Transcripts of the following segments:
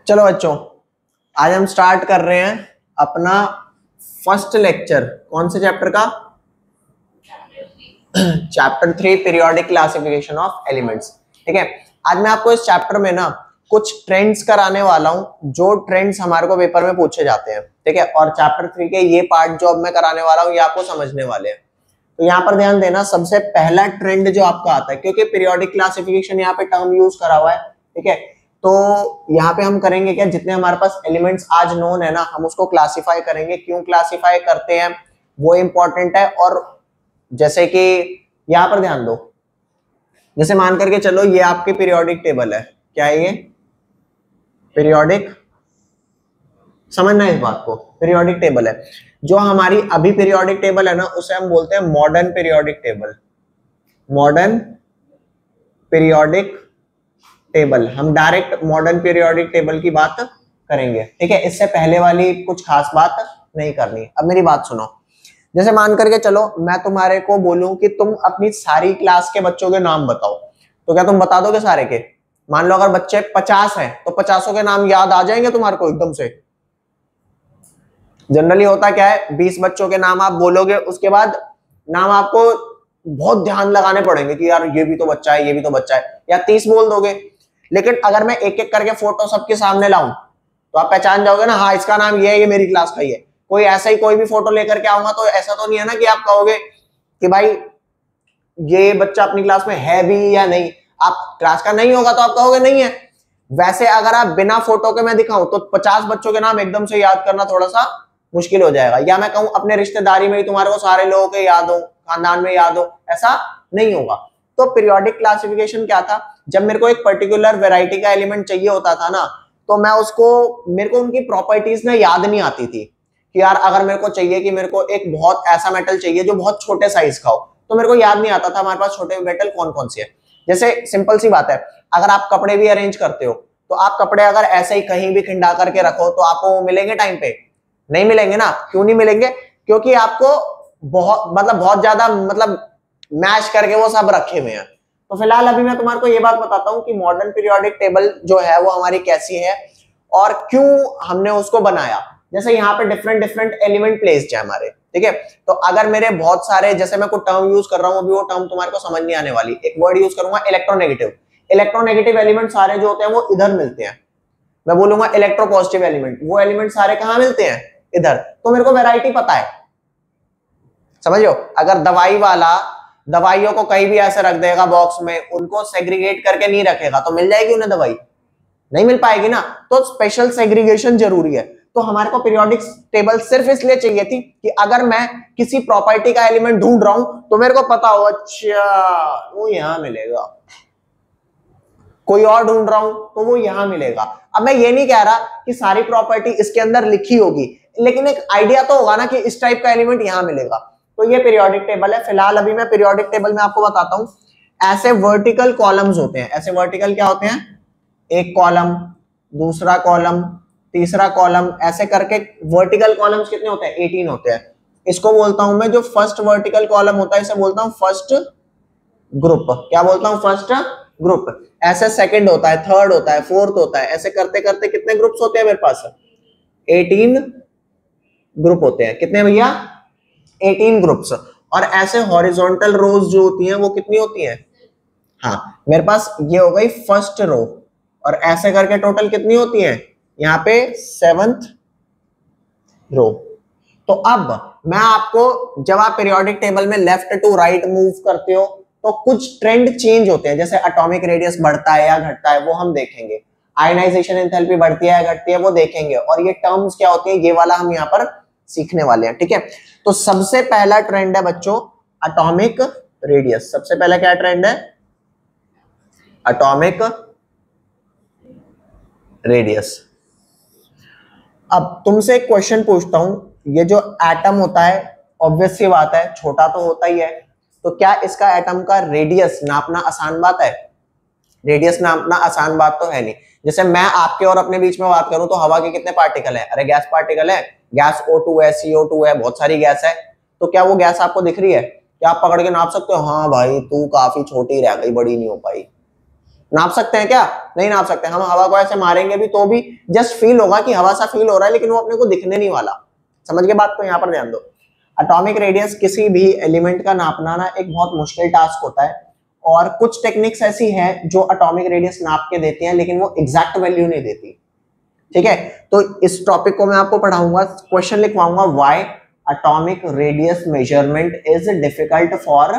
चलो बच्चों, आज हम स्टार्ट कर रहे हैं अपना फर्स्ट लेक्चर। कौन से चैप्टर का? Chapter 3, periodic classification of elements. ठीक है, आज मैं आपको इस चैप्टर में ना कुछ ट्रेंड्स कराने वाला हूं, जो ट्रेंड्स हमारे को पेपर में पूछे जाते हैं। ठीक है, और चैप्टर 3 के ये पार्ट जो अब मैं कराने वाला हूं, ये आपको समझने वाले हैं। तो यहाँ पर ध्यान देना, सबसे पहला ट्रेंड जो आपका आता है, क्योंकि पीरियोडिक क्लासिफिकेशन यहाँ पे टर्म यूज करा हुआ है। ठीक है, तो यहाँ पे हम करेंगे क्या, जितने हमारे पास एलिमेंट्स आज नोन है ना, हम उसको क्लासिफाई करेंगे। क्यों क्लासिफाई करते हैं वो इंपॉर्टेंट है। और जैसे कि यहाँ पर ध्यान दो, जैसे मान करके चलो ये आपके पीरियोडिक टेबल है। क्या है ये? पीरियोडिक। समझना है इस बात को, पीरियोडिक टेबल है। जो हमारी अभी पीरियोडिक टेबल है ना, उसे हम बोलते हैं modern periodic table. Modern periodic table, हम डायरेक्ट मॉडर्न पीरियोडिक टेबल की बात करेंगे। ठीक है, इससे पहले वाली कुछ खास बात नहीं करनी। अब मेरी बात सुनो, जैसे मान करके चलो मैं तुम्हारे को बोलूं कि तुम अपनी सारी क्लास के बच्चों के नाम बताओ, तो क्या तुम बता दोगे सारे के? मान लो अगर बच्चे 50 हैं तो 50 के नाम याद आ जाएंगे तुम्हारे को एकदम से? जनरली होता क्या है, 20 बच्चों के नाम आप बोलोगे, उसके बाद नाम आपको बहुत ध्यान लगाने पड़ेंगे कि यार ये भी तो बच्चा है, ये भी तो बच्चा है, या 30 बोल दोगे। लेकिन अगर मैं एक एक करके फोटो सबके सामने लाऊं तो आप पहचान जाओगे ना, हाँ इसका नाम ये है, ये मेरी क्लास का ही है। कोई ऐसा ही कोई भी फोटो लेकर के आऊंगा तो ऐसा तो नहीं है ना कि आप कहोगे कि भाई ये बच्चा अपनी क्लास में है भी या नहीं। आप क्लास का नहीं होगा तो आप कहोगे नहीं है। वैसे अगर आप बिना फोटो के मैं दिखाऊं तो 50 बच्चों के नाम एकदम से याद करना थोड़ा सा मुश्किल हो जाएगा। या मैं कहूं अपने रिश्तेदारी में ही तुम्हारे को सारे लोगों के याद हो, खानदान में याद हो, ऐसा नहीं होगा। तो पीरियोडिक क्लासिफिकेशन क्या था, जब मेरे को एक पर्टिकुलर वैरायटी का एलिमेंट चाहिए होता था ना, तो मैं उसको, मेरे को उनकी प्रॉपर्टीज ना याद नहीं आती थी कि यार अगर मेरे को चाहिए कि मेरे को एक बहुत ऐसा मेटल चाहिए जो बहुत छोटे साइज का हो, तो मेरे को याद नहीं आता था हमारे पास छोटे मेटल कौन कौन से है। जैसे सिंपल सी बात है, अगर आप कपड़े भी अरेंज करते हो तो आप कपड़े अगर ऐसे ही कहीं भी खिंडा करके रखो तो आपको मिलेंगे टाइम पे? नहीं मिलेंगे ना। क्यों नहीं मिलेंगे? क्योंकि आपको बहुत ज्यादा मैच करके वो सब रखे हुए हैं। तो फिलहाल अभी मैं तुम्हारे को ये बात बताता हूँ कि मॉडर्न पीरियोडिक टेबल जो है वो हमारी कैसी है और क्यों हमने उसको बनाया। जैसे यहाँ पे डिफरेंट डिफरेंट एलिमेंट प्लेस्ड है हमारे। ठीक है, तो अगर मेरे बहुत सारे, जैसे मैं कोई टर्म यूज कर रहा हूँ, अभी वो टर्म तुम्हारे को समझ नहीं आने वाली, एक वर्ड यूज करूंगा इलेक्ट्रोनेगेटिव। इलेक्ट्रोनेगेटिव एलिमेंट सारे जो होते हैं वो इधर मिलते हैं। मैं बोलूंगा इलेक्ट्रोपॉजिटिव एलिमेंट, वो एलिमेंट सारे कहाँ मिलते हैं? इधर। तो मेरे को वैरायटी पता है, समझो। अगर दवाई वाला दवाइयों को कहीं भी ऐसे रख देगा बॉक्स में, उनको सेग्रीगेट करके नहीं रखेगा, तो मिल जाएगी उन्हें दवाई? नहीं मिल पाएगी ना। तो स्पेशल सेग्रीगेशन जरूरी है। तो हमारे को पीरियोडिक टेबल सिर्फ इसलिए चाहिए थी कि अगर मैं किसी प्रॉपर्टी का एलिमेंट ढूंढ रहा हूं तो मेरे को पता हो, अच्छा वो यहां मिलेगा, कोई और ढूंढ रहा हूं तो वो यहां मिलेगा। अब मैं ये नहीं कह रहा कि सारी प्रॉपर्टी इसके अंदर लिखी होगी, लेकिन एक आइडिया तो होगा ना कि इस टाइप का एलिमेंट यहां मिलेगा। तो ये पीरियोडिक टेबल है। फिलहाल अभी मैं पीरियोडिक टेबल में आपको बताता हूं। ऐसे वर्टिकल कॉलम्स होते हैं। ऐसे वर्टिकल क्या होते हैं? एक कॉलम, दूसरा कॉलम, तीसरा कॉलम, ऐसे करके वर्टिकल कॉलम्स कितने होते हैं? 18 होते हैं। इसको बोलता हूं मैं, जो फर्स्ट वर्टिकल कॉलम होता है इसे बोलता हूं फर्स्ट ग्रुप। क्या बोलता हूं? First group. ऐसे सेकंड होता है, थर्ड होता है, फोर्थ होता है, ऐसे करते करते कितने ग्रुप्स होते हैं मेरे पास? 18 ग्रुप होते हैं। कितने भैया? 18 ग्रुप्स। और ऐसे हॉरिजॉन्टल रोज जो होती हैं वो कितनी होती हैं? हाँ, मेरे पास ये हो गई फर्स्ट रो, और ऐसे करके टोटल कितनी होती है यहाँ पे? 7th रो। तो अब मैं आपको, जब आप पीरियोडिक टेबल में लेफ्ट टू राइट मूव करते हो तो कुछ ट्रेंड चेंज होते हैं। जैसे एटॉमिक रेडियस बढ़ता है या घटता है वो हम देखेंगे, आयनाइजेशन एंथैल्पी बढ़ती है या घटती है वो देखेंगे, और ये टर्म्स क्या होती है ये वाला हम यहाँ पर सीखने वाले हैं। ठीक है, तो सबसे पहला ट्रेंड है बच्चों एटॉमिक रेडियस। सबसे पहला क्या ट्रेंड है? Atomic radius. अब तुमसे एक क्वेश्चन पूछता हूं, ये जो एटम होता है ऑब्वियस सी बात है छोटा तो होता ही है, तो क्या इसका एटम का रेडियस नापना आसान बात है? रेडियस नापना आसान बात तो है नहीं। जैसे मैं आपके और अपने बीच में बात करूं तो हवा के कितने पार्टिकल है? अरे गैस पार्टिकल है, गैस O2 है, CO2 है, बहुत सारी गैस है। तो क्या वो गैस आपको दिख रही है? क्या आप पकड़ के नाप सकते हो? हाँ भाई तू काफी छोटी रह गई, बड़ी नहीं हो पाई। नाप सकते हैं क्या? नहीं नाप सकते। हम हवा को ऐसे मारेंगे भी तो भी जस्ट फील होगा कि हवा सा फील हो रहा है, लेकिन वो अपने को दिखने नहीं वाला। समझ के बात को? यहाँ पर ध्यान दो। एटॉमिक रेडियस किसी भी एलिमेंट का नापना ना एक बहुत मुश्किल टास्क होता है, और कुछ टेक्निक्स ऐसी हैं जो एटॉमिक रेडियस नाप के देती हैं, लेकिन वो एग्जैक्ट वैल्यू नहीं देती। ठीक है, तो इस टॉपिक को मैं आपको पढ़ाऊंगा, क्वेश्चन लिखवाऊंगा, why atomic radius measurement is difficult for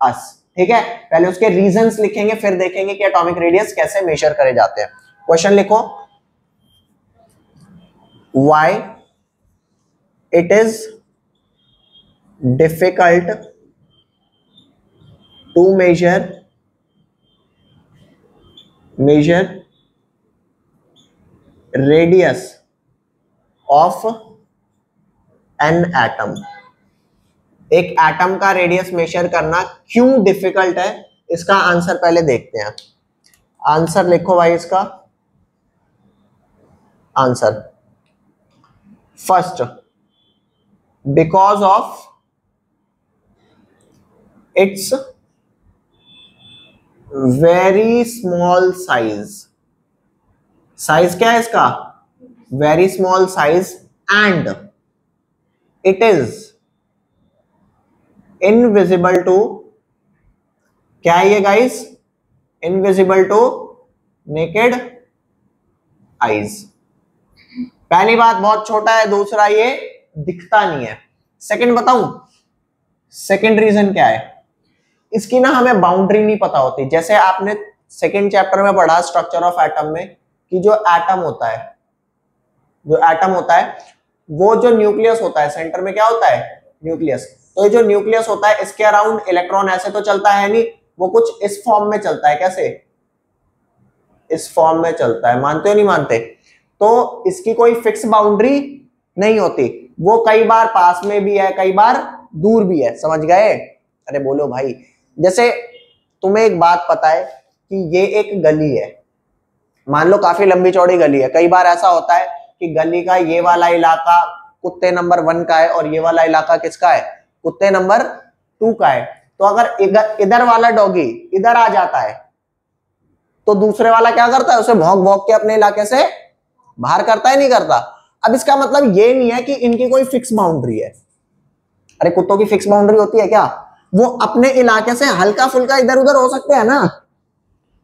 us. ठीक है, पहले उसके रीजंस लिखेंगे, फिर देखेंगे कि एटॉमिक रेडियस कैसे मेजर करे जाते हैं। क्वेश्चन लिखो, why it is difficult to measure radius of an atom। एक एटम का रेडियस मेजर करना क्यों डिफिकल्ट है, इसका आंसर पहले देखते हैं। आंसर लिखो भाई, इसका answer first, because of its very small size. Size क्या है इसका? Very small size, and it is invisible to, क्या है ये guys? Invisible to naked eyes. पहली बात बहुत छोटा है, दूसरा ये दिखता नहीं है। सेकंड बताऊं, सेकंड रीजन क्या है? इसकी ना हमें बाउंड्री नहीं पता होती। जैसे आपने सेकंड चैप्टर में पढ़ा स्ट्रक्चर ऑफ एटम में कि जो एटम होता है, वो जो न्यूक्लियस होता है, सेंटर में क्या होता है? न्यूक्लियस। तो ये जो न्यूक्लियस होता है, इसके अराउंड इलेक्ट्रॉन ऐसे तो चलता है नहीं, वो कुछ इस फॉर्म में चलता है। कैसे? इस फॉर्म में चलता है। मानते हो नहीं मानते? तो इसकी कोई फिक्स बाउंड्री नहीं होती, वो कई बार पास में भी है, कई बार दूर भी है। समझ गए? अरे बोलो भाई। जैसे तुम्हें एक बात पता है कि ये एक गली है, मान लो काफी लंबी चौड़ी गली है। कई बार ऐसा होता है कि गली का ये वाला इलाका कुत्ते नंबर 1 का है और ये वाला इलाका किसका है? कुत्ते नंबर 2 का है। तो अगर इधर वाला डॉगी इधर आ जाता है तो दूसरे वाला क्या करता है? उसे भौंक भौंक के अपने इलाके से बाहर करता है, नहीं करता? अब इसका मतलब ये नहीं है कि इनकी कोई फिक्स बाउंड्री है। अरे कुत्तों की फिक्स बाउंड्री होती है क्या? वो अपने इलाके से हल्का फुल्का इधर उधर हो सकते हैं ना।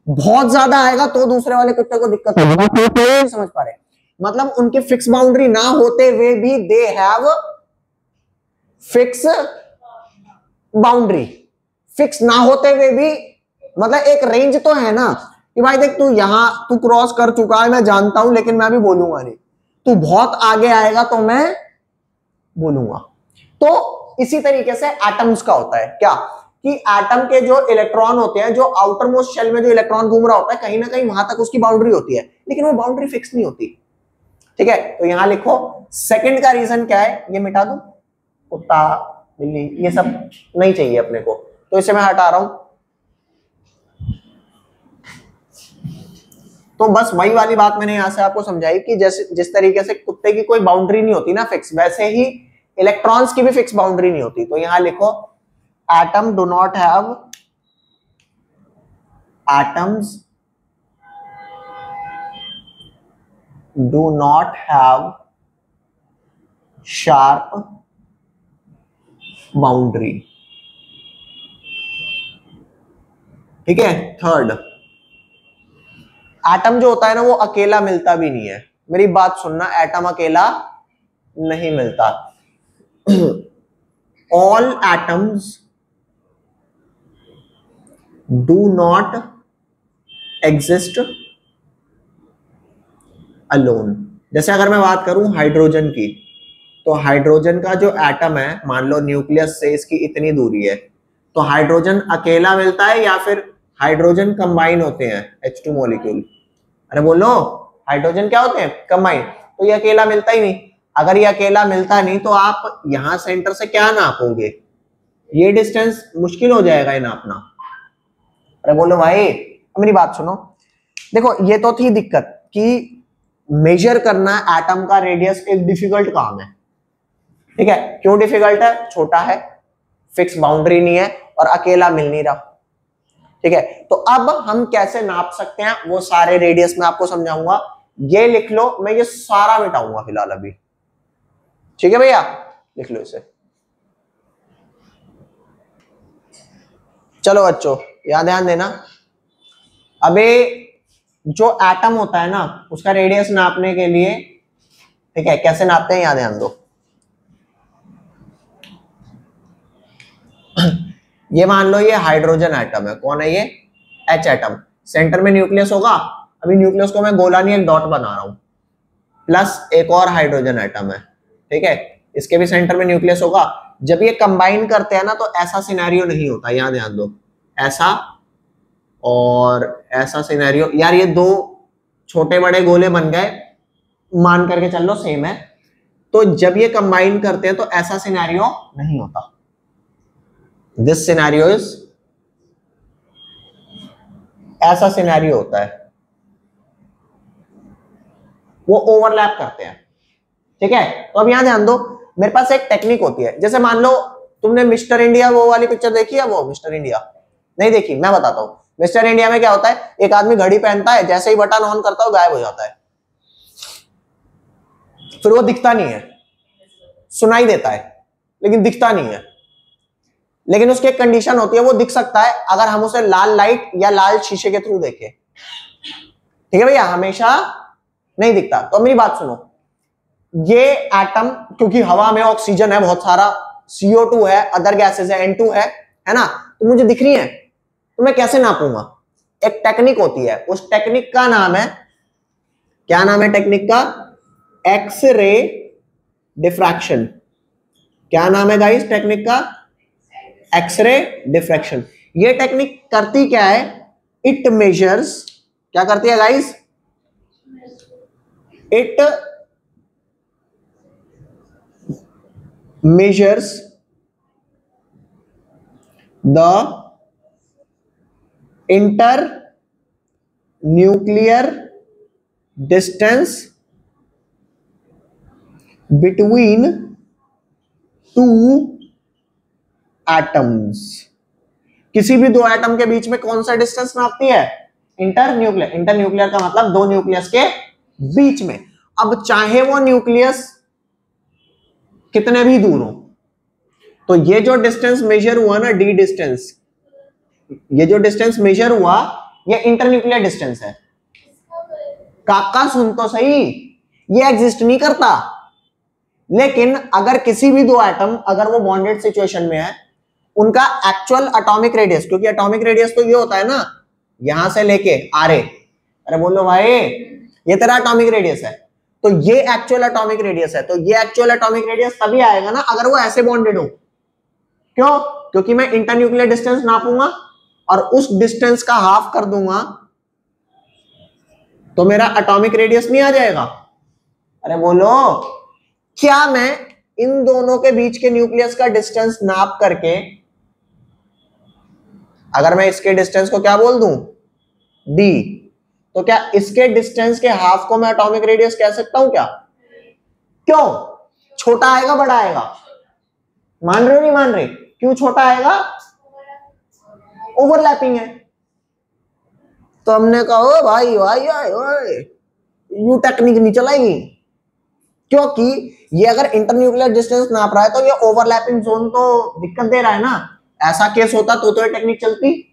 बहुत ज्यादा आएगा तो दूसरे वाले कुत्ते को दिक्कत होगी। नहीं समझ पा रहे? मतलब उनकी फिक्स बाउंड्री ना होते हुए भी they have fix boundary. Fix ना होते हुए भी मतलब एक रेंज तो है ना कि भाई देख, तू यहां तू क्रॉस कर चुका है, मैं जानता हूं, लेकिन मैं भी बोलूंगा नहीं। तू बहुत आगे आएगा तो मैं बोलूंगा। तो इसी तरीके से एटम्स का होता है क्या, कि एटम के जो इलेक्ट्रॉन होते हैं, जो आउटर मोस्ट शेल में जो इलेक्ट्रॉन घूम रहा होता है, कहीं ना कहीं वहां तक उसकी बाउंड्री होती है, लेकिन वो बाउंड्री फिक्स नहीं होती। ठीक है, तो यहां लिखो सेकंड का रीजन क्या है, ये मिटा दूं, कुत्ता बिल्ली ये सब नहीं चाहिए अपने को, तो इसे मैं हटा रहा हूं। तो बस वही वाली बात मैंने यहां से आपको समझाई कि जैसे जिस तरीके से कुत्ते की कोई बाउंड्री नहीं होती ना फिक्स, वैसे ही इलेक्ट्रॉन्स की भी फिक्स बाउंड्री नहीं होती। तो यहां लिखो atom do not have, atoms do not have sharp boundary. ठीक है। थर्ड, एटम जो होता है ना वो अकेला मिलता भी नहीं है। मेरी बात सुनना, एटम अकेला नहीं मिलता। All atoms do not exist alone. जैसे अगर मैं बात करूं हाइड्रोजन की, तो हाइड्रोजन का जो एटम है, मान लो न्यूक्लियस से इसकी इतनी दूरी है, तो हाइड्रोजन अकेला मिलता है या फिर हाइड्रोजन कंबाइन होते हैं H2 मॉलिक्यूल। अरे बोलो, हाइड्रोजन क्या होते हैं? कंबाइन। तो ये अकेला मिलता ही नहीं। अगर ये अकेला मिलता नहीं तो आप यहां सेंटर से क्या नापोगे? ये डिस्टेंस मुश्किल हो जाएगा ये नापना। अरे बोलो भाई, मेरी बात सुनो। देखो ये तो थी दिक्कत कि मेजर करना एटम का रेडियस एक डिफिकल्ट काम है। ठीक है, क्यों डिफिकल्ट है? छोटा है, फिक्स बाउंड्री नहीं है और अकेला मिल नहीं रहा। ठीक है, तो अब हम कैसे नाप सकते हैं वो सारे रेडियस में आपको समझाऊंगा। ये लिख लो, मैं ये सारा मिटाऊंगा फिलहाल अभी। ठीक है भैया, लिख लो इसे। चलो बच्चों, यहाँ ध्यान देना। अबे जो एटम होता है ना, उसका रेडियस नापने के लिए, ठीक है, कैसे नापते हैं यहाँ ध्यान दो। ये मान लो ये हाइड्रोजन एटम है। कौन है ये? H atom. सेंटर में न्यूक्लियस होगा। अभी न्यूक्लियस को मैं गोला नहीं, एक डॉट बना रहा हूं। प्लस एक और हाइड्रोजन एटम है, ठीक है, इसके भी सेंटर में न्यूक्लियस होगा। जब ये कंबाइन करते हैं ना तो ऐसा सिनेरियो नहीं होता। यहां ध्यान दो, ऐसा और ऐसा सिनेरियो। यार ये दो छोटे बड़े गोले बन गए, मान करके चल लो सेम है। तो जब ये कंबाइन करते हैं तो ऐसा सिनेरियो नहीं होता। दिस सिनेरियो इज, ऐसा सिनेरियो होता है, वो ओवरलैप करते हैं। ठीक है, तो अब यहां ध्यान दो, मेरे पास एक टेक्निक होती है। जैसे मान लो तुमने मिस्टर इंडिया वो वाली पिक्चर देखी है? वो मिस्टर इंडिया नहीं देखी? मैं बताता हूं। मिस्टर इंडिया में क्या होता है, एक आदमी घड़ी पहनता है, जैसे ही बटन ऑन करता है गायब हो जाता है, फिर वो दिखता नहीं है, सुनाई देता है लेकिन दिखता नहीं है। लेकिन उसकी एक कंडीशन होती है, वो दिख सकता है अगर हम उसे लाल लाइट या लाल शीशे के थ्रू देखें। ठीक है भैया, हमेशा नहीं दिखता। तो मेरी बात सुनो, ये एटम, क्योंकि हवा में ऑक्सीजन है बहुत सारा, CO2 है, अदर गैसेस है, N2 है ना, तो मुझे दिख रही है, तो मैं कैसे नापूंगा? एक टेक्निक होती है, उस टेक्निक का नाम है, क्या नाम है टेक्निक का? X ray diffraction. क्या नाम है गाइस टेक्निक का? X ray diffraction. ये टेक्निक करती क्या है? इट मेजर्स, क्या करती है guys? It measures the internuclear distance between two atoms। किसी भी दो एटम के बीच में कौन सा डिस्टेंस नापती है? इंटरन्यूक्लियर। इंटरन्यूक्लियर का मतलब दो न्यूक्लियस के बीच में। अब चाहे वो न्यूक्लियस कितने भी दूर हो, तो ये जो डिस्टेंस मेजर हुआ ना, डी डिस्टेंस, ये जो डिस्टेंस मेजर हुआ ये इंटरन्यूक्लियर डिस्टेंस है। काका सुन तो सही, ये एग्जिस्ट नहीं करता। लेकिन अगर किसी भी दो एटम, अगर वो बॉन्डेड सिचुएशन में है, उनका एक्चुअल एटॉमिक रेडियस, क्योंकि एटॉमिक रेडियस तो ये होता है ना, यहां से लेके आरे, अरे बोलो भाई, ये तेरा एटॉमिक रेडियस है, तो ये एक्चुअल एटॉमिक रेडियस है। तो ये एक्चुअल एटॉमिक रेडियस तभी आएगा ना अगर वो ऐसे बॉन्डेड हो। क्यों? क्योंकि मैं इंटरन्यूक्लियर डिस्टेंस नापूंगा और उस डिस्टेंस का हाफ कर दूंगा तो मेरा एटॉमिक रेडियस नहीं आ जाएगा? अरे बोलो, क्या मैं इन दोनों के बीच के न्यूक्लियस का डिस्टेंस नाप करके, अगर मैं इसके डिस्टेंस को क्या बोल दूं? d, तो क्या इसके डिस्टेंस के हाफ को मैं एटॉमिक रेडियस कह सकता हूं क्या? क्यों? छोटा आएगा बड़ा आएगा? मान रहे हो नहीं मान रहे? क्यों छोटा आएगा? ओवरलैपिंग है। तो हमने कहा ओ भाई भाई ओए, यू टेक्निक नहीं चलाएगी, क्योंकि ये अगर इंटरन्यूक्लियर डिस्टेंस नाप रहा है तो ये ओवरलैपिंग जोन तो दिक्कत दे रहा है ना। ऐसा केस होता तो ये टेक्निक चलती।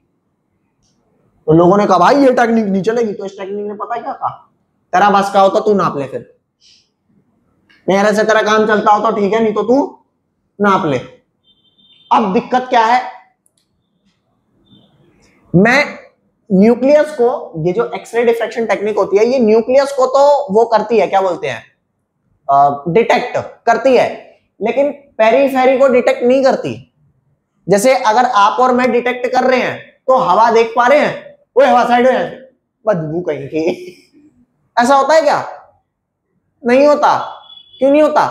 तो लोगों ने कहा भाई ये टेक्निक नहीं चलेगी, तो इस टेक्निक ने पता क्या कहा, तेरा बस का हो तो तू नाप ले, फिर मेरे से तेरा काम चलता हो तो ठीक है, नहीं तो तू नाप ले। अब दिक्कत क्या है, मैं न्यूक्लियस को, ये जो एक्सरे डिफ्रैक्शन टेक्निक होती है, ये न्यूक्लियस को तो वो करती है, क्या बोलते हैं, डिटेक्ट करती है, लेकिन पेरीफेरी को डिटेक्ट नहीं करती। जैसे अगर आप और मैं डिटेक्ट कर रहे हैं तो हवा देख पा रहे हैं, वो हवा साइड में बदबू कहीं की, ऐसा होता है क्या? नहीं होता। क्यों नहीं होता?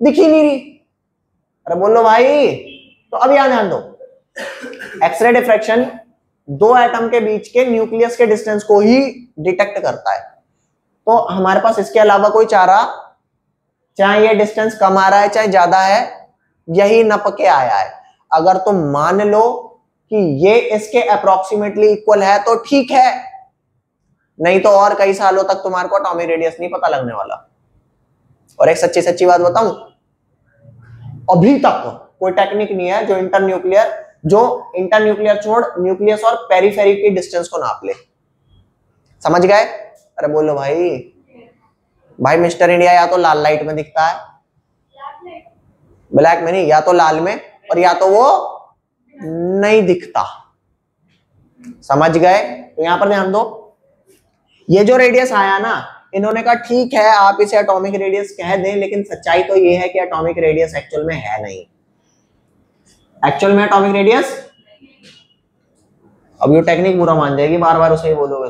दिख ही नहीं रही। अरे बोलो भाई। तो अब यहां ध्यान दो, एक्सरे डिफ्रैक्शन दो एटम के बीच के न्यूक्लियस के डिस्टेंस को ही डिटेक्ट करता है। तो हमारे पास इसके अलावा कोई चारा, चाहे ये डिस्टेंस कम आ रहा है चाहे ज्यादा है, यही नप के आया है। अगर तुम मान लो कि ये इसके अप्रोक्सीमेटली इक्वल है तो ठीक है, नहीं तो और कई सालों तक तुम्हारे को एटॉमिक रेडियस नहीं पता लगने वाला। और एक सच्ची सच्ची बात बताऊं, अभी तक कोई टेक्निक नहीं है जो इंटरन्यूक्लियर छोड़ न्यूक्लियस और पेरिफेरी की डिस्टेंस को नाप ले। समझ गए? अरे बोलो भाई। भाई मिस्टर इंडिया या तो लाल लाइट में दिखता है, ब्लैक में नहीं, या तो लाल में और या तो वो नहीं दिखता। समझ गए? तो यहां पर ध्यान दो, ये जो रेडियस आया ना, इन्होंने कहा ठीक है आप इसे एटॉमिक रेडियस कह दें, लेकिन सच्चाई तो ये है कि एटॉमिक रेडियस एक्चुअल में है नहीं। एक्चुअल में एटॉमिक रेडियस, अब ये टेक्निक बुरा मान जाएगी बार बार उसे ही बोलोगे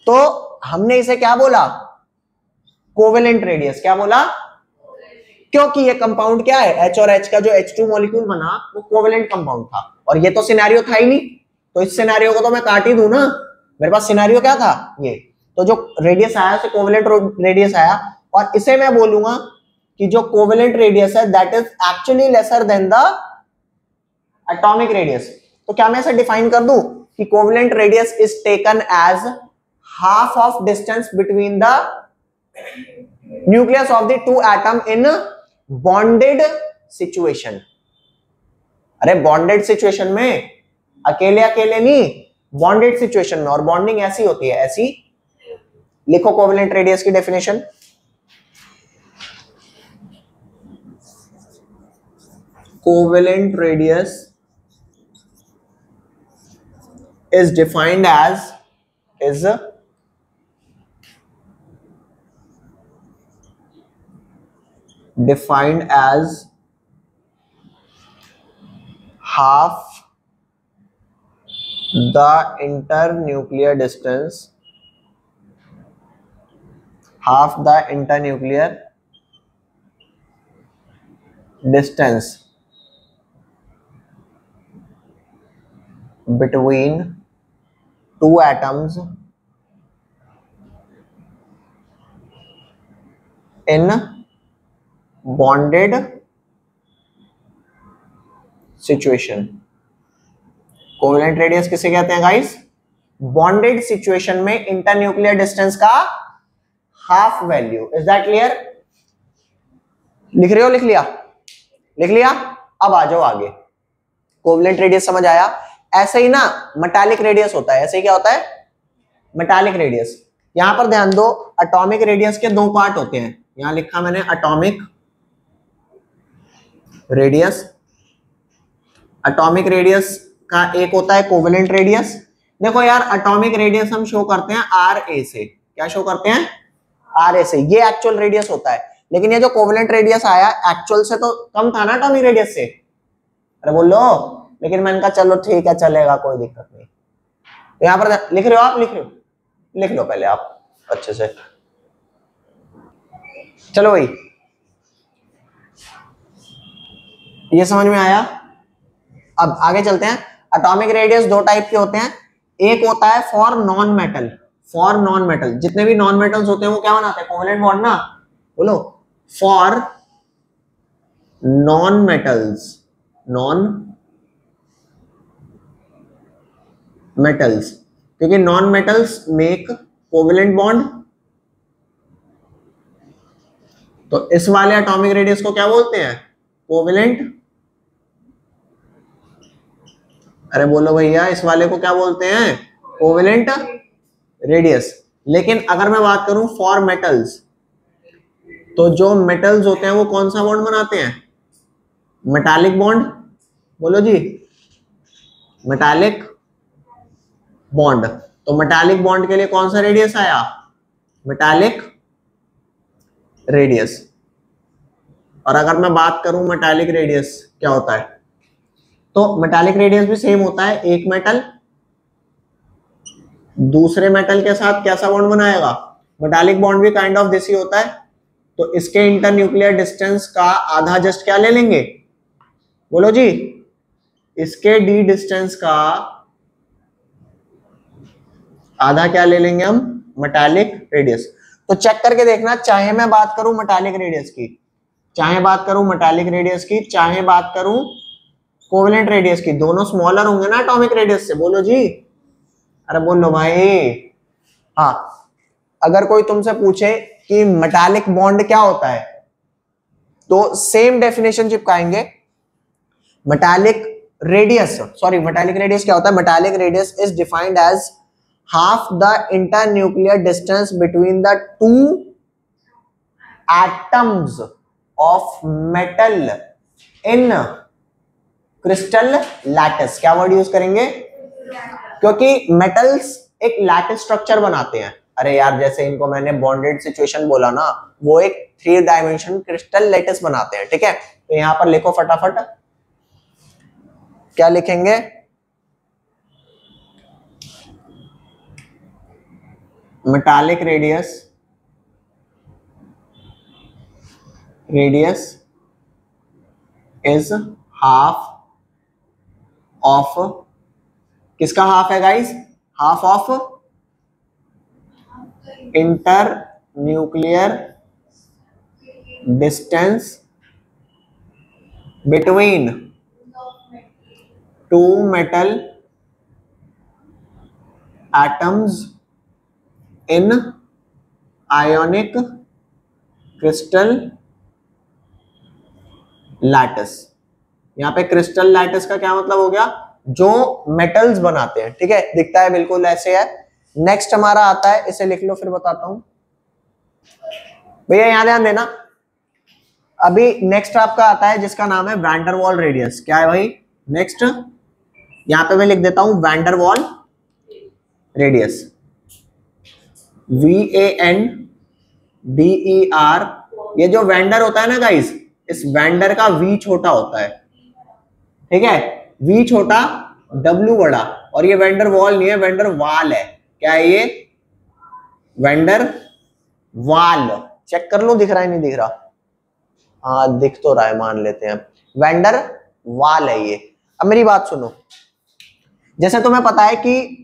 तो हमने इसे क्या बोला? Covalent radius. क्या बोला? क्योंकि ये कंपाउंड क्या है, H और H का जो H2 मॉलिक्यूल बना वो कोवेलेंट कंपाउंड था, और ये तो सिनेरियो था ही नहीं, तो इस सिनेरियो को तो मैं काट ही दूं ना। मेरे पास सिनेरियो क्या था? ये तो जो रेडियस आया उसे कोवेलेंट रेडियस आया, और इसे मैं बोलूंगा कि जो कोवेलेंट रेडियस है that is actually lesser than the atomic radius. तो क्या मैं इसे डिफाइन कर दूं कि covalent radius is taken as half of distance between the nucleus of the two atom in bonded situation. अरे बॉन्डेड सिचुएशन में अकेले अकेले नहीं, बॉन्डेड सिचुएशन में। और बॉन्डिंग ऐसी होती है, ऐसी लिखो कोवेलेंट रेडियस की definition. Covalent radius is defined as half the internuclear distance, between two atoms in bonded situation। Covalent radius किसे कहते हैं गाइस? बॉन्डेड सिचुएशन में इंटरन्यूक्लियर डिस्टेंस का half value. Is that clear? लिख रहे हो? लिख लिया? लिख लिया? अब आ जाओ आगे। कोवेलेंट रेडियस समझ आया। ऐसे ही ना मेटालिक रेडियस होता है। ऐसे ही क्या होता है? Metallic radius. यहां पर ध्यान दो, एटॉमिक रेडियस के दो पार्ट होते हैं। यहां लिखा मैंने एटॉमिक रेडियस। एटॉमिक रेडियस का एक होता है कोवेलेंट रेडियस। देखो यार, एटॉमिक रेडियस हम शो करते हैं RA से। क्या शो करते हैं? RA से। ये एक्चुअल रेडियस होता है, लेकिन ये जो कोवेलेंट रेडियस आया एक्चुअल से तो कम था ना एटॉमिक रेडियस से। अरे बोलो। लेकिन मैंने कहा चलो ठीक है, चलेगा, कोई दिक्कत नहीं। तो यहां पर लिख रहे हो आप? लिख रहे हो? लिख लो पहले आप अच्छे से। चलो भाई, ये समझ में आया? अब आगे चलते हैं। एटॉमिक रेडियस दो टाइप के होते हैं। एक होता है for non metal. For non metal, जितने भी नॉन मेटल्स होते हैं वो क्या बनाते हैं? कोवेलेंट बॉन्ड ना। बोलो, for non metals, non metals, क्योंकि non metals make covalent bond. तो इस वाले एटॉमिक रेडियस को क्या बोलते हैं? कोवेलेंट। अरे बोलो भैया, इस वाले को क्या बोलते हैं? Covalent radius. लेकिन अगर मैं बात करूं फॉर मेटल्स, तो जो मेटल्स होते हैं वो कौन सा बॉन्ड बनाते हैं? Metallic bond. बोलो जी, मेटालिक बॉन्ड। तो मेटालिक बॉन्ड के लिए कौन सा रेडियस आया? Metallic radius. और अगर मैं बात करूं मेटालिक रेडियस क्या होता है, तो मेटालिक रेडियस भी सेम होता है। एक मेटल दूसरे मेटल के साथ कैसा बॉन्ड बनाएगा? मेटालिक बॉन्ड भी काइंड ऑफ दिस ही होता है। तो इसके इंटरन्यूक्लियर डिस्टेंस का आधा जस्ट क्या ले लेंगे? बोलो जी, इसके डी डिस्टेंस का आधा क्या ले लेंगे हम? Metallic radius. तो चेक करके देखना, चाहे मैं बात करूं मेटालिक रेडियस की, चाहे बात करूं मेटालिक रेडियस की, चाहे बात करूं कोवेलेंट रेडियस की, दोनों स्मॉलर होंगे ना एटॉमिक रेडियस से, बोलो जी, अरे बोलो भाई। हाँ, अगर कोई तुमसे पूछे कि मेटालिक बॉन्ड क्या होता है, तो सेम डेफिनेशन चिपकाएंगे। Metallic radius, sorry metallic radius क्या होता है, metallic radius is defined as half the internuclear distance between the two atoms of metal in crystal lattice। क्या वर्ड यूज करेंगे, क्योंकि मेटल्स एक लैटिस स्ट्रक्चर बनाते हैं। अरे यार, जैसे इनको मैंने बॉन्डेड सिचुएशन बोला ना, वो एक 3 डायमेंशन क्रिस्टल लैटिस बनाते हैं, ठीक है। तो यहां पर लिखो फटाफट, क्या लिखेंगे, metallic radius is half of, किसका हाफ है guys, half of inter nuclear distance between to metal atoms in ionic crystal lattice. यहां पे क्रिस्टल लैटिस का क्या मतलब हो गया, जो मेटल्स बनाते हैं, ठीक है। दिखता है बिल्कुल ऐसे है। नेक्स्ट हमारा आता है, इसे लिख लो फिर बताता हूं भैया, यहां ध्यान देना। अभी नेक्स्ट आपका आता है जिसका नाम है वैंडरवॉल रेडियस। क्या है भाई, नेक्स्ट यहां पे मैं लिख देता हूं वैंडरवॉल रेडियस, VANDER। ये जो वेंडर होता है ना गाइस, इस वेंडर का V छोटा होता है, ठीक है, V छोटा W बड़ा, और ये वेंडर वॉल नहीं है, वेंडर वाल है। क्या है ये, वेंडर वाल। चेक कर लो, दिख रहा है नहीं दिख रहा, हाँ दिख तो रहा है, मान लेते हैं वेंडर वाल है ये। अब मेरी बात सुनो, जैसे तुम्हें पता है कि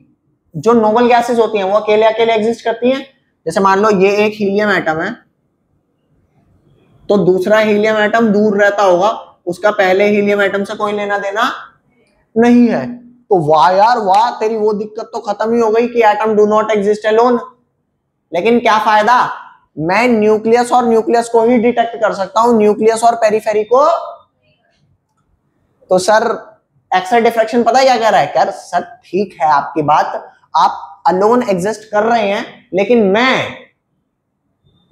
जो नोबल गैसेस होती हैं वो अकेले अकेले एग्जिस्ट करती हैं। जैसे मान लो ये एक हीलियम एटम है, तो दूसरा हीलियम एटम दूर रहता होगा, उसका पहले हीलियम एटम से कोई लेना देना नहीं है। तो वाह यार वाह, तेरी वो दिक्कत तो खत्म ही हो गई कि atom do not exist alone. लेकिन क्या फायदा, मैं न्यूक्लियस और न्यूक्लियस को ही डिटेक्ट कर सकता हूं, न्यूक्लियस और पेरिफेरी को। तो सर एक्स-रे डिफ्रैक्शन पता है क्या कह रहा है, कर सर ठीक है आपकी बात, आप अलोन एग्जिस्ट कर रहे हैं, लेकिन मैं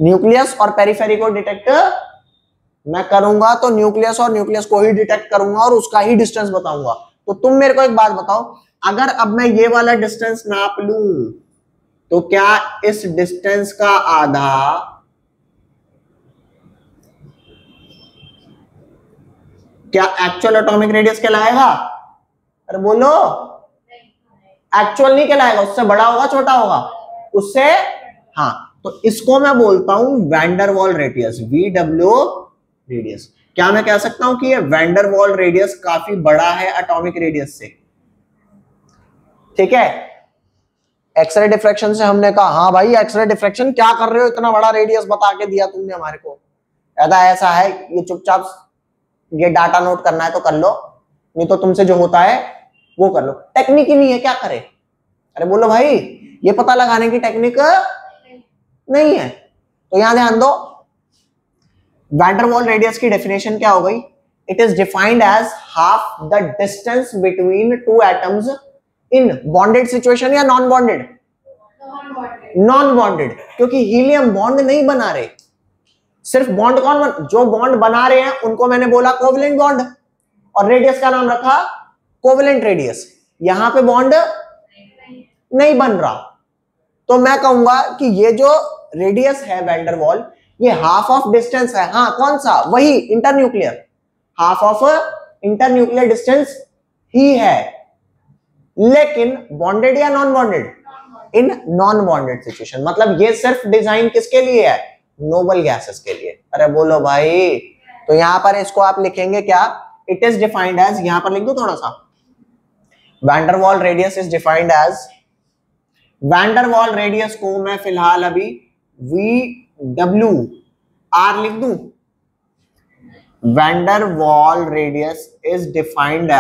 न्यूक्लियस और पेरिफेरी को डिटेक्ट मैं करूंगा, तो न्यूक्लियस और न्यूक्लियस को ही डिटेक्ट करूंगा और उसका ही डिस्टेंस बताऊंगा। तो तुम मेरे को एक बात बताओ, अगर अब मैं ये वाला डिस्टेंस नाप लूं, तो क्या इस डिस्टेंस का आधा क्या एक्चुअल एटॉमिक रेडियस कहलाएगा? अरे बोलो, एक्चुअल नहीं कहलाएगा, उससे बड़ा होगा छोटा होगा उससे। हाँ, तो इसको मैं बोलता हूं वैंडरवॉल रेडियस, VW रेडियस। क्या मैं कह सकता हूं कि ये वैंडरवॉल रेडियस काफी बड़ा है एटॉमिक रेडियस से, ठीक है। एक्सरे डिफ्रैक्शन से हमने कहा हाँ भाई एक्सरे डिफ्रैक्शन क्या कर रहे हो, इतना बड़ा रेडियस बता के दिया तुमने हमारे को, ऐसा है, ये चुपचाप ये डाटा नोट करना है तो कर लो, नहीं तो तुमसे जो होता है वो कर लो। टेक्निक ही नहीं है, क्या करे। अरे बोलो भाई, ये पता लगाने की टेक्निक नहीं है। तो यहां ध्यान दो, वैंडरवॉल रेडियस की डेफिनेशन क्या हो गई, it is defined as half the distance between two atoms in bonded situation या नॉन बॉन्डेड, नॉन बॉन्डेड, क्योंकि हीलियम बॉन्ड नहीं बना रहे, सिर्फ बॉन्ड जो बॉन्ड बना रहे हैं उनको मैंने बोला कोवेलेंट बॉन्ड, और रेडियस का नाम रखा कोवेलेंट रेडियस। यहां पे बॉन्ड नहीं बन रहा, तो मैं कहूंगा कि ये जो रेडियस है वैंडरवॉल, ये हाफ ऑफ डिस्टेंस है। हाँ, कौन सा, वही internuclear, half of internuclear distance ही है, लेकिन बॉन्डेड या non bonded, in non bonded situation. मतलब ये सिर्फ डिजाइन किसके लिए है, नोबल गैसेस के लिए। अरे बोलो भाई, तो यहां पर इसको आप लिखेंगे क्या, इट इज डिफाइंड एज, यहां पर लिख दो थोड़ा सा, van der Waal radius is defined as, van der Waal radius को मैं फिलहाल अभी VWR लिख दूं, van der Waal radius is defined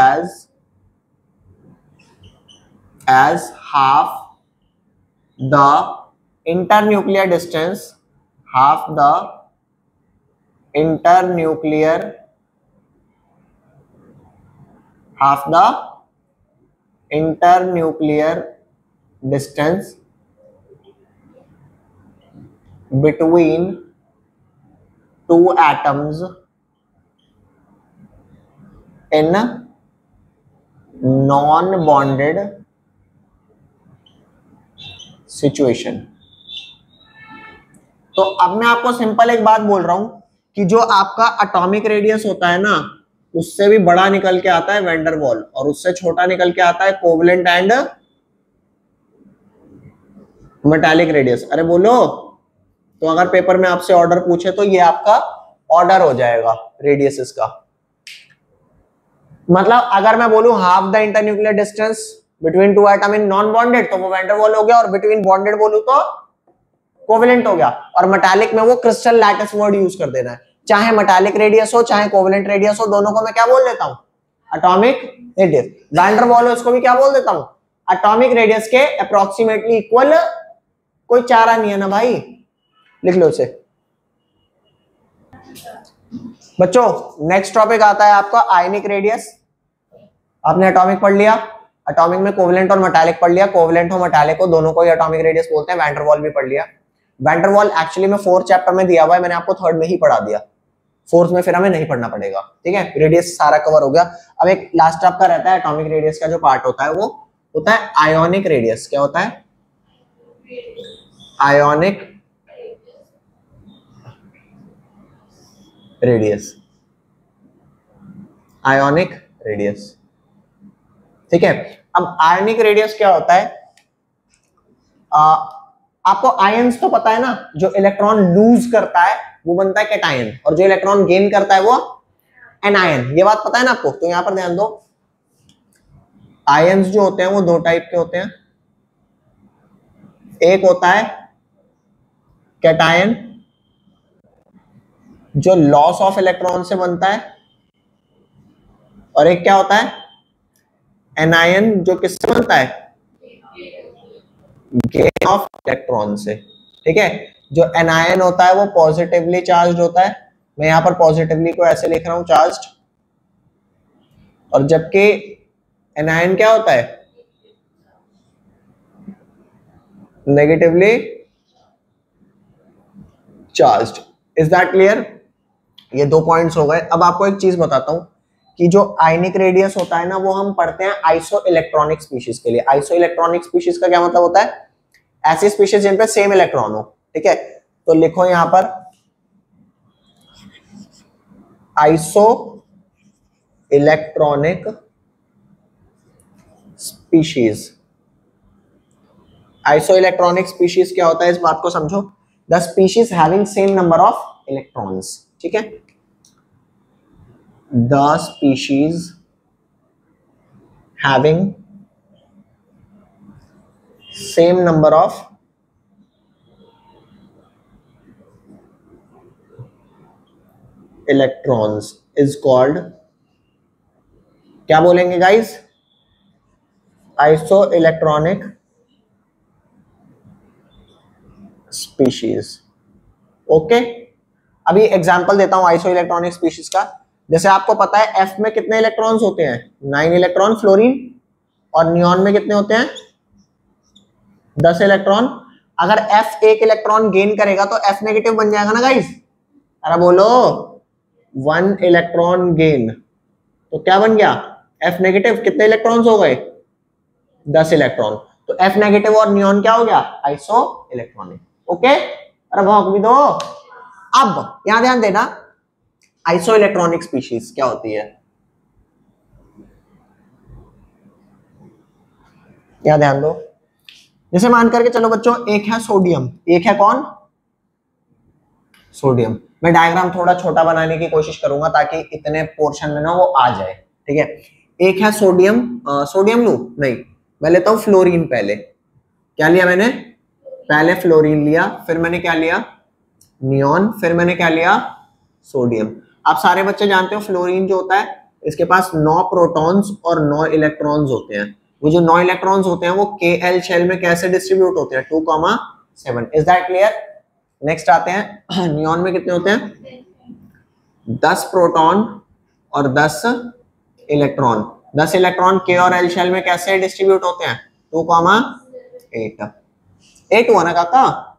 as half the internuclear distance, half the internuclear distance between two atoms in non-bonded situation. तो अब मैं आपको सिंपल एक बात बोल रहा हूं कि जो आपका एटॉमिक रेडियस होता है ना, उससे भी बड़ा निकल के आता है वैन डर वाल, और उससे छोटा निकल के आता है कोवलेंट एंड मेटालिक रेडियस. अरे बोलो. तो अगर पेपर में आपसे ऑर्डर पूछे तो ये आपका ऑर्डर हो जाएगा रेडियसेस का. मतलब अगर मैं बोलूं half the internuclear distance between to atom in non bonded, तो वो वैन डर वाल हो गया, और बिटवीन बॉन्डेड बोलूं तो कोवेलेंट हो गया. और मेटालिक में वो क्रिस्टल लैटिस वर्ड यूज कर देना है. चाहे मेटालिक रेडियस हो चाहे कोवेलेंट रेडियस हो, दोनों को मैं क्या बोल देता हूं? Atomic radius. वैन डर वाल उसको भी क्या बोल देता हूं? एटॉमिक रेडियस के अप्रोक्सीमेटली इक्वल. कोई चारा नहीं है ना भाई, लिख लो इसे. बच्चों नेक्स्ट टॉपिक आता है आपका आयनिक रेडियस. आपने एटॉमिक पढ़ लिया, एटॉमिक में कोवेलेंट और मेटालिक पढ़ लिया. कोवेलेंट और मेटालिक को दोनों को ही एटॉमिक रेडियस बोलते हैं. वैन डर वाल भी पढ़ लिया. वैन डर वाल एक्चुअली में 4th चैप्टर में दिया हुआ है, मैंने आपको 3rd में ही पढ़ा दिया. 4th में फिर हमें नहीं पढ़ना पड़ेगा. ठीक है, रेडियस सारा कवर हो गया. अब एक लास्ट आपका रहता है एटॉमिक रेडियस का जो पार्ट होता है, वो होता है आयोनिक रेडियस. क्या होता है? Ionic radius. Ionic radius. ठीक है. अब आयोनिक रेडियस क्या होता है? आपको आयंस तो पता है ना, जो इलेक्ट्रॉन लूज करता है वो बनता है कैटायन, और जो इलेक्ट्रॉन गेन करता है वो एनायन. ये बात पता है ना आपको? तो यहां पर ध्यान दो. आयंस जो होते हैं वो 2 टाइप के होते हैं. एक होता है कैटायन जो लॉस ऑफ इलेक्ट्रॉन से बनता है, और एक क्या होता है? एनायन जो किससे बनता है? गेन ऑफ इलेक्ट्रॉन से. ठीक है. जो एनायन होता है वो पॉजिटिवली चार्ज्ड होता है. मैं यहां पर पॉजिटिवली को ऐसे लिख रहा हूं, चार्ज्ड. और जबकि एनायन क्या होता है? Negatively charged. Is that clear? ये 2 पॉइंट्स हो गए. अब आपको एक चीज बताता हूं कि जो आयनिक रेडियस होता है ना, वो हम पढ़ते हैं आइसो इलेक्ट्रॉनिक स्पीशीज के लिए. आइसो इलेक्ट्रॉनिक स्पीशीज का क्या मतलब होता है? ऐसी स्पीशीज जिन पे सेम इलेक्ट्रॉन हो. ठीक है. तो लिखो यहां पर iso electronic species. Iso electronic species क्या होता है, इस बात को समझो. The species having same number of electrons. ठीक है. The species having same number of electrons is called, क्या बोलेंगे गाइस? Isoelectronic species. ओके. अभी एग्जांपल देता हूं आइसोइलेक्ट्रॉनिक स्पीशीज का. जैसे आपको पता है F में कितने इलेक्ट्रॉन्स होते हैं? 9 इलेक्ट्रॉन फ्लोरीन. और नियॉन में कितने होते हैं? 10 इलेक्ट्रॉन. अगर F 1 इलेक्ट्रॉन गेन करेगा तो F नेगेटिव बन जाएगा ना गाइस? अरे बोलो. 1 इलेक्ट्रॉन गेन तो क्या बन गया? F negative. कितने इलेक्ट्रॉन्स हो गए? 10 इलेक्ट्रॉन. तो F नेगेटिव और नियॉन क्या हो गया? Iso electronic. ओके. अरे भौंक भी दो. अब यहां ध्यान देना, आइसो इलेक्ट्रॉनिक स्पीशीज क्या होती है? यहां ध्यान दो. जैसे मान करके चलो बच्चों, एक है सोडियम, एक है कौन? सोडियम. मैं डायग्राम थोड़ा छोटा बनाने की कोशिश करूंगा ताकि इतने पोर्शन में ना वो आ जाए. ठीक है. एक है सोडियम. सोडियम लू नहीं, मैं लेता हूं फ्लोरीन. पहले क्या लिया मैंने? पहले फ्लोरीन लिया, फिर मैंने क्या लिया? नियॉन, फिर मैंने क्या लिया? सोडियम. आप सारे बच्चे जानते हो फ्लोरीन जो होता है इसके पास 9 प्रोटॉन्स और 9 इलेक्ट्रॉन्स होते हैं। वो जो 9 इलेक्ट्रॉन्स होते हैं वो Kl शेल में कैसे डिस्ट्रीब्यूट होते हैं 2,7। Is that clear? नेक्स्ट आते हैं नियॉन में कितने होते हैं 10 प्रोटॉन और 10 इलेक्ट्रॉन। 10 इलेक्ट्रॉन K और L शेल में कैसे डिस्ट्रीब्यूट होते हैं 2,8। 8 हुआ ना काका।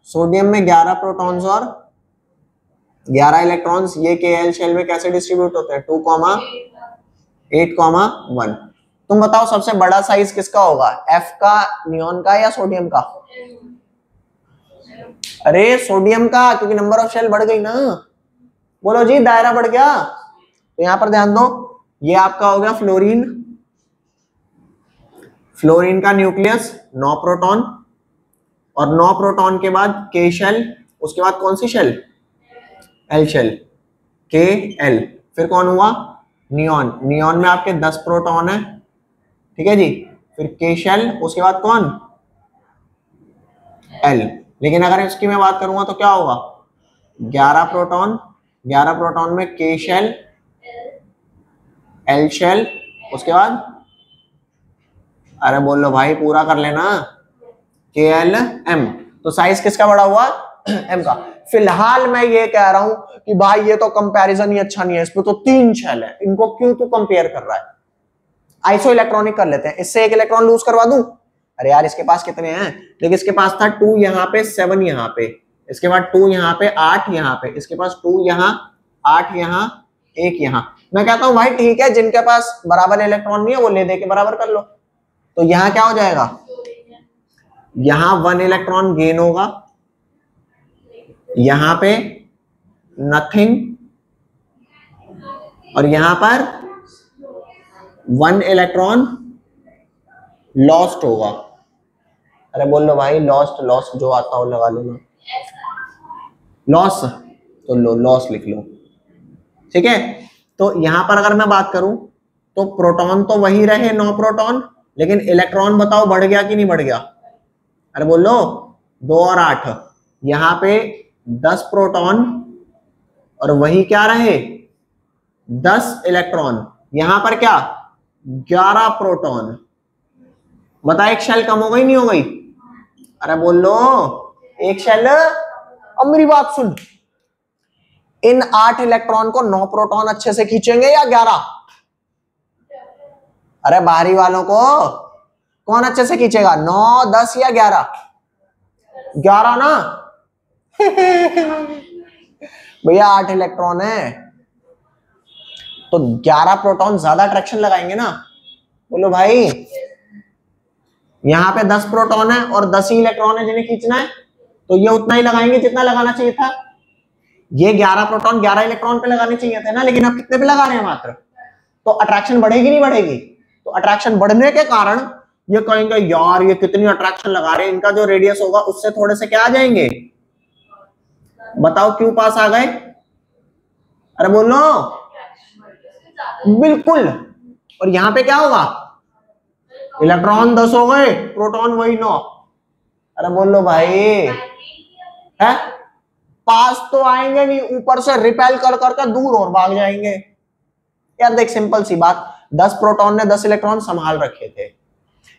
सोडियम में 11 प्रोटॉन्स और 11 इलेक्ट्रॉन्स, ये Kl शेल में कैसे डिस्ट्रीब्यूट होते हैं 2,8,1। तुम बताओ सबसे बड़ा साइज किसका होगा, F का, नियॉन का या सोडियम का? अरे सोडियम का, क्योंकि नंबर ऑफ शेल बढ़ गई ना। बोलो जी, दायरा बढ़ गया। तो यहां पर ध्यान दो, ये आपका हो गया फ्लोरीन। फ्लोरीन का न्यूक्लियस 9 प्रोटॉन और 9 प्रोटॉन के बाद K शेल, उसके बाद कौन सी शेल L शेल KL। फिर कौन हुआ नियॉन। नियॉन में आपके 10 प्रोटॉन है, ठीक है जी। फिर K शेल, उसके बाद कौन L। लेकिन अगर इसकी मैं बात करूंगा तो क्या होगा 11 प्रोटॉन, 11 प्रोटॉन में K शेल L शेल, उसके बाद अरे बोल लो भाई पूरा कर लेना KLM। तो साइज किसका बड़ा हुआ M का। फिलहाल मैं ये कह रहा हूं कि भाई ये तो कंपैरिजन ही अच्छा नहीं है, इसमें तो 3 शेल है, इनको क्यों तू कंपेयर कर रहा है। आइसो इलेक्ट्रॉनिक कर लेते हैं, इससे एक इलेक्ट्रॉन लूज करवा दूं। अरे यार इसके पास कितने हैं, देखिए इसके पास था 2 यहाँ पे, 7 यहाँ पे, इसके बाद 2 यहाँ पे, 8 यहाँ पे, इसके पास 2 यहाँ, 8 यहाँ, 1 यहाँ। मैं कहता हूं भाई ठीक है, जिनके पास बराबर इलेक्ट्रॉन नहीं है वो ले दे के बराबर कर लो। तो यहाँ क्या हो जाएगा, यहां 1 इलेक्ट्रॉन गेन होगा, यहां पे नथिंग, और यहां पर 1 इलेक्ट्रॉन लॉस्ट होगा। अरे बोल लो भाई लॉस्ट, लॉस्ट जो आता हो लगा लेना, लॉस तो लो, लॉस लिख लो, ठीक है। तो यहां पर अगर मैं बात करूं तो प्रोटॉन तो वही रहे 9 प्रोटॉन, लेकिन इलेक्ट्रॉन बताओ बढ़ गया कि नहीं बढ़ गया। अरे बोलो 2 और 8, यहां पे 10 प्रोटॉन और वही क्या रहे 10 इलेक्ट्रॉन, यहां पर क्या 11 प्रोटॉन। बता एक शेल कम हो गई नहीं हो गई। अरे बोल लो एक शेल। अब मेरी बात सुन, इन 8 इलेक्ट्रॉन को 9 प्रोटॉन अच्छे से खींचेंगे या 11? अरे बाहरी वालों को कौन अच्छे से खींचेगा, 9, 10 या 11? 11 ना भैया 8 इलेक्ट्रॉन है तो 11 प्रोटॉन ज्यादा अट्रैक्शन लगाएंगे ना। बोलो भाई यहां पे 10 प्रोटॉन है और 10 ही इलेक्ट्रॉन है जिन्हें खींचना है, तो ये उतना ही लगाएंगे जितना लगाना चाहिए था। ये 11 प्रोटॉन 11 इलेक्ट्रॉन पे लगाने चाहिए थे ना, लेकिन आप कितने पे लगा रहे हैं मात्र। तो अट्रैक्शन बढ़ेगी नहीं बढ़ेगी। तो अट्रैक्शन बढ़ने के कारण ये कहेंगे यार ये कितनी अट्रैक्शन लगा रहे हैं, इनका जो रेडियस होगा उससे थोड़े से क्या आ जाएंगे। बताओ क्यों पास आ गए। अरे बोलो बिल्कुल। और यहां पे क्या होगा, इलेक्ट्रॉन 10 हो गए, प्रोटॉन वही 9। अरे बोलो भाई है, पास तो आएंगे नहीं, ऊपर से रिपेल कर करके दूर और भाग जाएंगे। यार देख सिंपल सी बात, 10 प्रोटॉन ने 10 इलेक्ट्रॉन संभाल रखे थे,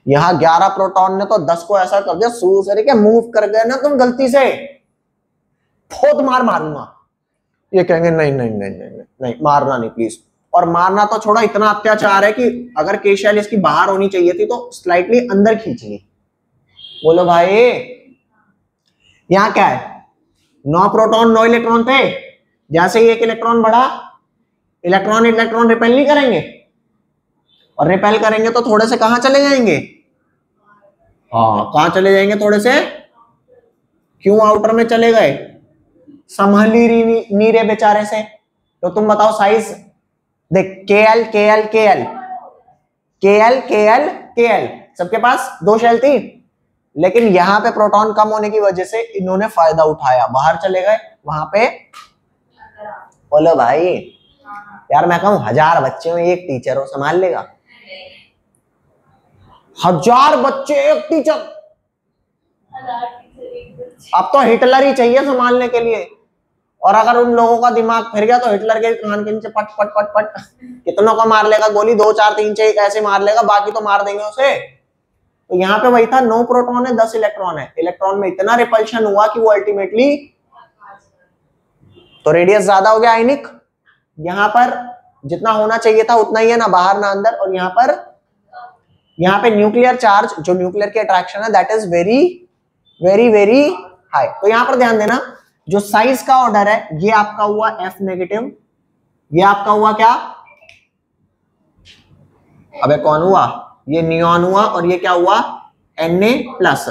यहां 11 प्रोटॉन ने तो 10 को ऐसा कर दिया शुरू से कि मूव कर गए ना तुम गलती से, बहुत मार मारूंगा। ये कहेंगे नहीं नहीं नहीं नहीं नहीं, नहीं मारना नहीं प्लीज। और मारना तो छोड़ा, इतना अत्याचार है कि अगर K शेल इसकी बाहर होनी चाहिए थी तो स्लाइटली अंदर खींच ली। बोलो भाई यहां क्या है, 9 प्रोटॉन 9 इलेक्ट्रॉन थे, जैसे ही एक इलेक्ट्रॉन बढ़ा, इलेक्ट्रॉन इलेक्ट्रॉन रिपेल नहीं करेंगे, और रिपेल करेंगे तो थोड़े से कहां चले जाएंगे, हाँ कहां चले जाएंगे थोड़े से, क्यों आउटर में चले गए, संभली नहीं रे बेचारे से। तो तुम बताओ साइज देख, KL KL KL KL KL KL सबके पास 2 शेल थी, लेकिन यहां पे प्रोटॉन कम होने की वजह से इन्होंने फायदा उठाया, बाहर चले गए वहां पे। बोलो भाई यार मैं कहूं 1000 बच्चे में एक टीचर हो संभाल लेगा, 1000 बच्चे एक टीचर, अब तो हिटलर ही चाहिए संभालने के लिए। और अगर उन लोगों का दिमाग फिर गया तो हिटलर के कान के नीचे पट पट पट पट कितनों का मार लेगा गोली, 2 4 3 6 ऐसे मार लेगा, बाकी तो मार देंगे उसे। तो यहाँ पे वही था, 9 प्रोटॉन है 10 इलेक्ट्रॉन है, इलेक्ट्रॉन में इतना रिपल्शन हुआ कि वो अल्टीमेटली, तो रेडियस ज्यादा हो गया आयनिक, यहाँ पर जितना होना चाहिए था उतना ही है, ना बाहर ना अंदर। और यहाँ पे न्यूक्लियर चार्ज, जो न्यूक्लियर की अट्रैक्शन है, that is very very very high. तो यहाँ पर ध्यान देना, जो साइज का ऑर्डर है ये आपका हुआ F नेगेटिव, ये आपका हुआ क्या, अबे कौन हुआ, ये नियॉन हुआ, और ये क्या हुआ Na प्लस।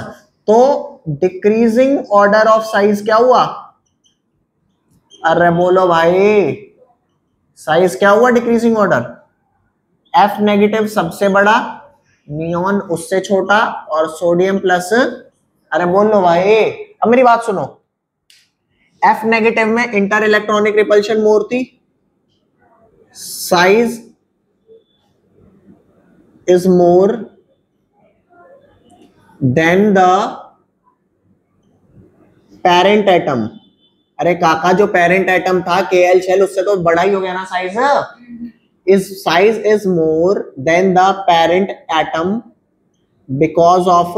तो डिक्रीजिंग ऑर्डर ऑफ साइज क्या हुआ, अरे बोलो भाई, साइज क्या हुआ डिक्रीजिंग ऑर्डर, F नेगेटिव सबसे बड़ा, नियॉन उससे छोटा, और सोडियम प्लस, अरे बोल लो भाई। अब मेरी बात सुनो, F नेगेटिव में इंटर इलेक्ट्रॉनिक रिपल्शन मोर थी, size is more than the parent atom. अरे काका, जो पेरेंट एटम था Kl शेल, उससे तो बड़ा ही हो गया ना size. Size is more than the parent atom because of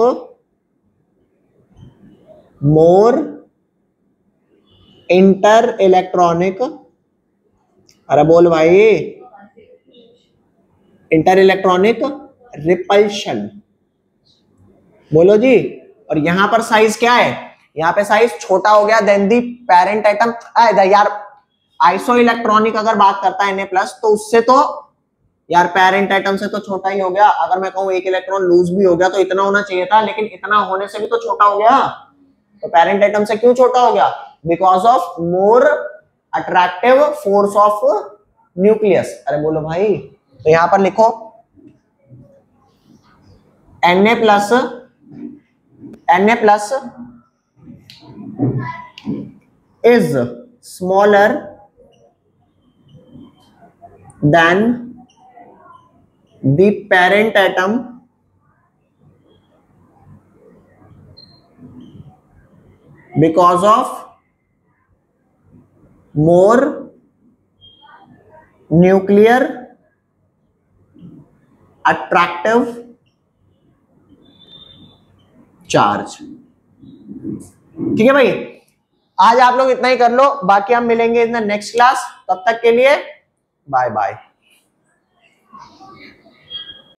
more inter electronic, अरे बोल भाई, इंटर इलेक्ट्रॉनिक रिपल्शन, बोलो जी। और यहां पर साइज क्या है, यहाँ पे साइज छोटा हो गया देन दी पेरेंट एटम। यार आइसो इलेक्ट्रॉनिक अगर बात करता है Na प्लस, तो उससे तो यार पेरेंट एटम से तो छोटा ही हो गया। अगर मैं कहूं एक इलेक्ट्रॉन लूज भी हो गया तो इतना होना चाहिए था, लेकिन इतना होने से भी तो छोटा हो गया। तो पेरेंट एटम से क्यों छोटा हो गया, because of more attractive force of nucleus. अरे बोलो भाई, तो यहां पर लिखो Na plus is smaller than the parent atom because of more nuclear attractive charge। ठीक है भाई, आज आप लोग इतना ही कर लो, बाकी हम मिलेंगे इन द नेक्स्ट क्लास। तब तक के लिए बाय बाय।